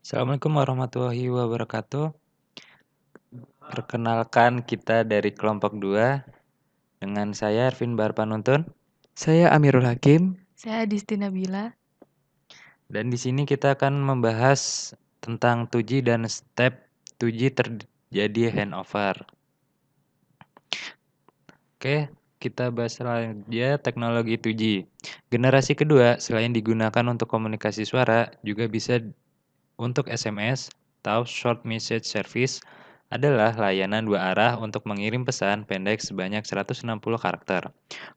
Assalamualaikum warahmatullahi wabarakatuh. Perkenalkan kita dari kelompok 2 dengan saya Arvin Bahar Panuntun. Saya Amirul Hakim. Saya Adisti Nabila. Dan di sini kita akan membahas tentang 2G dan step 2G terjadi handover. Oke, kita bahas selanjutnya teknologi 2G. Generasi kedua selain digunakan untuk komunikasi suara, juga bisa untuk SMS atau short message service adalah layanan dua arah untuk mengirim pesan pendek sebanyak 160 karakter,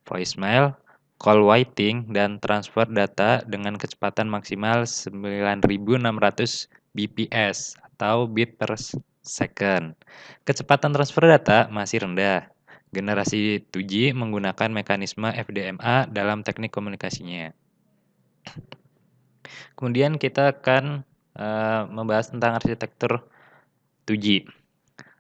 voicemail, call waiting, dan transfer data dengan kecepatan maksimal 9600 bps atau bit per second. Kecepatan transfer data masih rendah. Generasi 2G menggunakan mekanisme FDMA dalam teknik komunikasinya. Kemudian kita akan membahas tentang arsitektur 2G.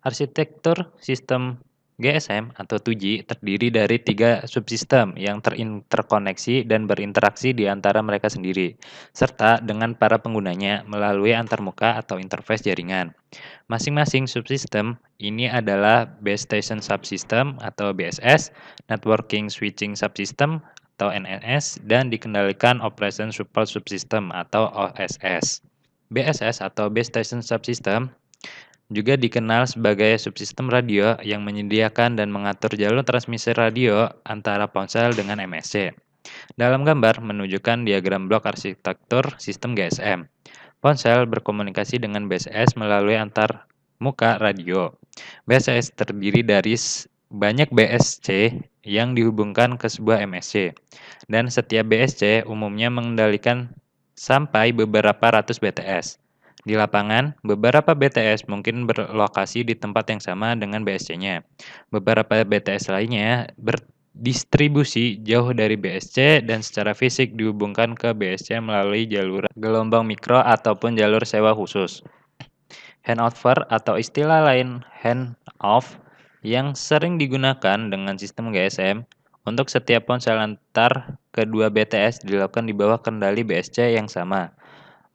Arsitektur sistem GSM atau 2G terdiri dari 3 subsistem yang terinterkoneksi dan berinteraksi di antara mereka sendiri, serta dengan para penggunanya melalui antarmuka atau interface jaringan. Masing-masing subsistem ini adalah Base Station Subsystem atau BSS, Networking Switching Subsystem atau NSS, dan dikendalikan Operation Support Subsystem atau OSS. BSS atau Base Station Subsystem juga dikenal sebagai subsistem radio yang menyediakan dan mengatur jalur transmisi radio antara ponsel dengan MSC. Dalam gambar menunjukkan diagram blok arsitektur sistem GSM. Ponsel berkomunikasi dengan BSS melalui antar muka radio. BSS terdiri dari banyak BSC yang dihubungkan ke sebuah MSC. Dan setiap BSC umumnya mengendalikan sampai beberapa ratus BTS. Di lapangan, beberapa BTS mungkin berlokasi di tempat yang sama dengan BSC-nya. Beberapa BTS lainnya berdistribusi jauh dari BSC dan secara fisik dihubungkan ke BSC melalui jalur gelombang mikro ataupun jalur sewa khusus. Handover atau istilah lain hand-off yang sering digunakan dengan sistem GSM untuk setiap ponsel antar kedua BTS dilakukan di bawah kendali BSC yang sama.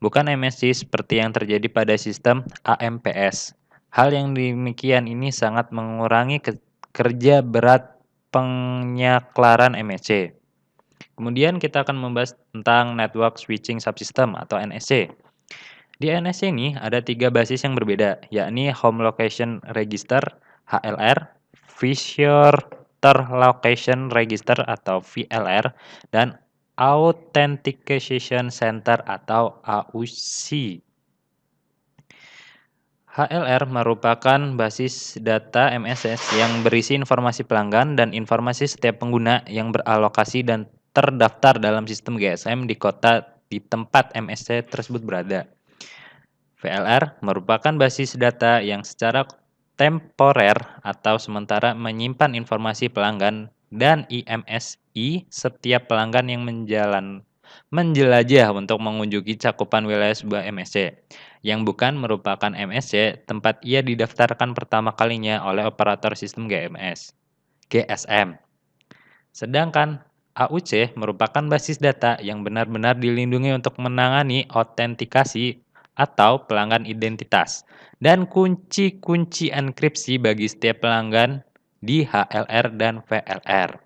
Bukan MSC seperti yang terjadi pada sistem AMPS. Hal yang demikian ini sangat mengurangi kerja berat penyaklaran MSC. Kemudian kita akan membahas tentang Network Switching Subsystem atau NSC. Di NSC ini ada 3 basis yang berbeda, yakni Home Location Register (HLR), Visitor Location Register atau VLR, dan Authentication Center atau AUC. HLR merupakan basis data MSS yang berisi informasi pelanggan dan informasi setiap pengguna yang beralokasi dan terdaftar dalam sistem GSM di tempat MSC tersebut berada. VLR merupakan basis data yang secara temporer atau sementara menyimpan informasi pelanggan, dan IMSI setiap pelanggan yang menjelajah untuk mengunjungi cakupan wilayah sebuah MSC, yang bukan merupakan MSC tempat ia didaftarkan pertama kalinya oleh operator sistem GSM. Sedangkan AUC merupakan basis data yang benar-benar dilindungi untuk menangani autentikasi atau pelanggan identitas dan kunci-kunci enkripsi bagi setiap pelanggan di HLR dan VLR.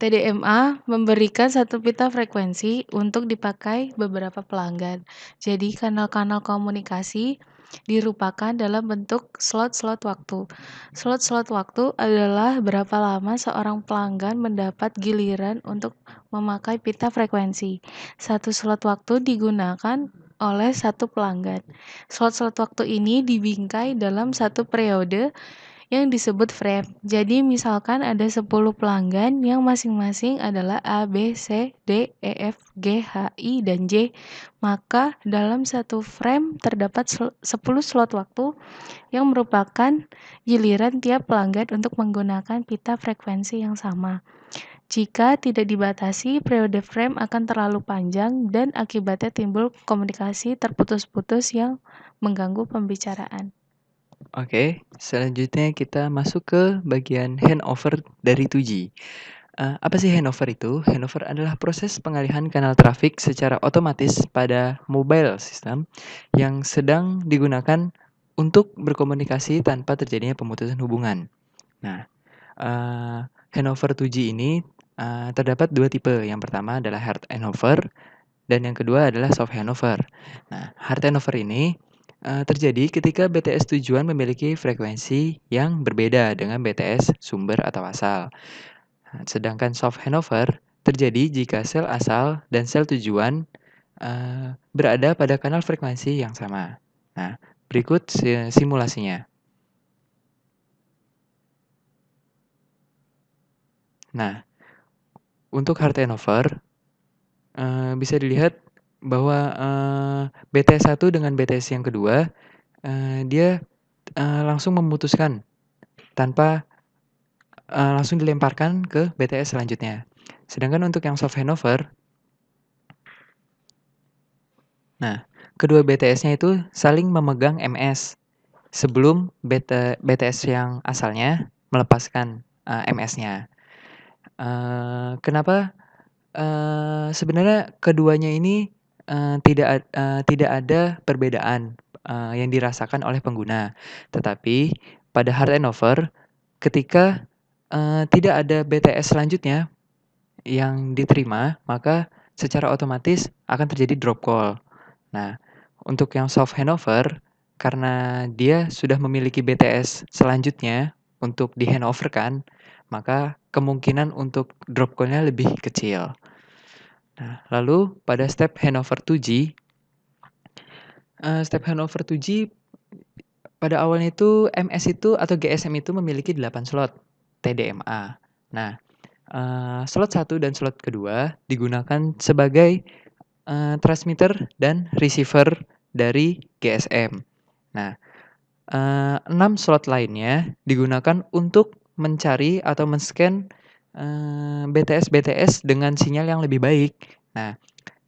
TDMA memberikan satu pita frekuensi untuk dipakai beberapa pelanggan. Jadi kanal-kanal komunikasi dirupakan dalam bentuk slot-slot waktu. Slot-slot waktu adalah berapa lama seorang pelanggan mendapat giliran untuk memakai pita frekuensi. Satu slot waktu digunakan oleh satu pelanggan. Slot-slot waktu ini dibingkai dalam satu periode yang disebut frame. Jadi misalkan ada 10 pelanggan yang masing-masing adalah A, B, C, D, E, F, G, H, I, dan J. Maka dalam satu frame terdapat 10 slot waktu yang merupakan giliran tiap pelanggan untuk menggunakan pita frekuensi yang sama. Jika tidak dibatasi, periode frame akan terlalu panjang dan akibatnya timbul komunikasi terputus-putus yang mengganggu pembicaraan. Oke, selanjutnya kita masuk ke bagian handover dari 2G. Apa sih handover itu? Handover adalah proses pengalihan kanal trafik secara otomatis pada mobile system yang sedang digunakan untuk berkomunikasi tanpa terjadinya pemutusan hubungan. Nah, handover 2G ini terdapat dua tipe. Yang pertama adalah hard handover dan yang kedua adalah soft handover. Nah, hard handover ini terjadi ketika BTS tujuan memiliki frekuensi yang berbeda dengan BTS sumber atau asal. Sedangkan soft handover terjadi jika sel asal dan sel tujuan berada pada kanal frekuensi yang sama. Nah, berikut simulasinya. Nah, untuk hard handover bisa dilihat bahwa BTS 1 dengan BTS yang kedua dia langsung memutuskan tanpa langsung dilemparkan ke BTS selanjutnya. Sedangkan untuk yang soft handover, nah, kedua BTS-nya itu saling memegang MS sebelum BTS yang asalnya melepaskan MS-nya. Kenapa sebenarnya keduanya ini tidak ada perbedaan yang dirasakan oleh pengguna. Tetapi pada hard handover, ketika tidak ada BTS selanjutnya yang diterima, maka secara otomatis akan terjadi drop call. Nah, untuk yang soft handover, karena dia sudah memiliki BTS selanjutnya untuk di-handover-kan, maka kemungkinan untuk drop call-nya lebih kecil. Nah, lalu pada step handover 2G, step handover 2G pada awalnya itu MS itu atau GSM itu memiliki 8 slot TDMA. Nah, slot 1 dan slot kedua digunakan sebagai transmitter dan receiver dari GSM. Nah, 6 slot lainnya digunakan untuk mencari atau men-scan BTS-BTS dengan sinyal yang lebih baik. Nah,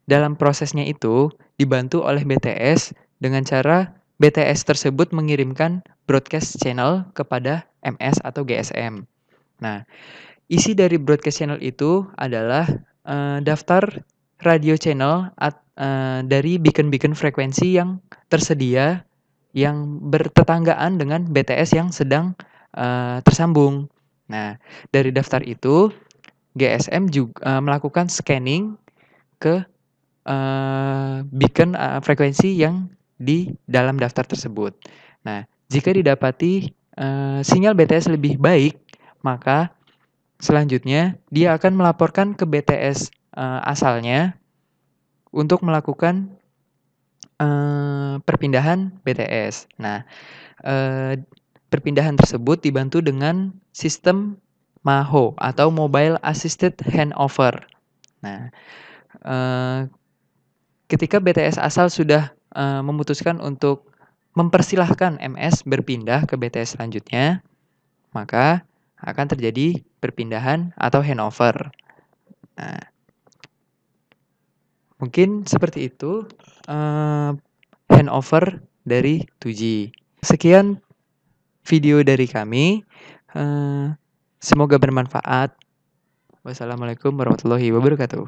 dalam prosesnya itu dibantu oleh BTS dengan cara BTS tersebut mengirimkan broadcast channel kepada MS atau GSM. Nah, isi dari broadcast channel itu adalah daftar radio channel dari beacon-beacon frekuensi yang tersedia yang bertetanggaan dengan BTS yang sedang tersambung. Nah, dari daftar itu GSM juga melakukan scanning ke beacon frekuensi yang di dalam daftar tersebut. Nah, jika didapati sinyal BTS lebih baik, maka selanjutnya dia akan melaporkan ke BTS asalnya untuk melakukan perpindahan BTS. Nah, perpindahan tersebut dibantu dengan sistem MAHO atau Mobile Assisted Handover. Nah, ketika BTS asal sudah memutuskan untuk mempersilahkan MS berpindah ke BTS selanjutnya, maka akan terjadi perpindahan atau handover. Nah, mungkin seperti itu handover dari 2G. Sekian video dari kami. Semoga bermanfaat. Wassalamualaikum warahmatullahi wabarakatuh.